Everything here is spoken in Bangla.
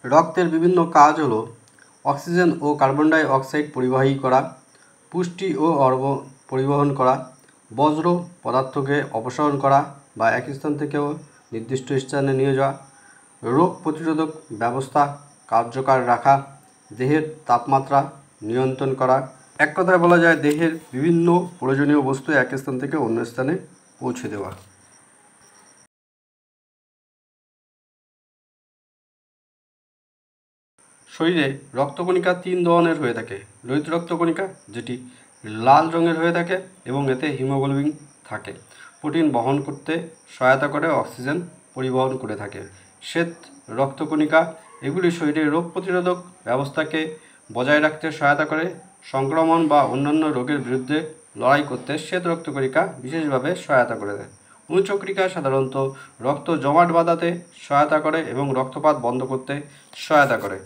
রক্তের বিভিন্ন কাজ হলো অক্সিজেন ও কার্বন ডাই অক্সাইড পরিবাহী করা, পুষ্টি ও অর্ব পরিবহন করা, বজ্র পদার্থকে অপসারণ করা বা এক স্থান থেকেও নির্দিষ্ট স্থানে নিয়ে যাওয়া, রোগ প্রতিরোধক ব্যবস্থা কার্যকর রাখা, দেহের তাপমাত্রা নিয়ন্ত্রণ করা। এক কথায় বলা যায় দেহের বিভিন্ন প্রয়োজনীয় বস্তু এক স্থান থেকে অন্য স্থানে পৌঁছে দেওয়া। শরীরে রক্তকণিকা 3 ধরনের হয়ে থাকে। লোহিত রক্তকণিকা যেটি লাল রঙের হয়ে থাকে এবং এতে হিমোগ্লোবিন থাকে, প্রোটিন বহন করতে সহায়তা করে, অক্সিজেন পরিবহন করে থাকে। শ্বেত রক্তকণিকা এগুলি শরীরের রোগ প্রতিরোধক ব্যবস্থাকে বজায় রাখতে সহায়তা করে, সংক্রমণ বা অন্যান্য রোগের বিরুদ্ধে লড়াই করতে শ্বেত রক্তকণিকা বিশেষভাবে সহায়তা করে দেয়। অনুচক্রিকা সাধারণত রক্ত জমাট বাঁধাতে সহায়তা করে এবং রক্তপাত বন্ধ করতে সহায়তা করে।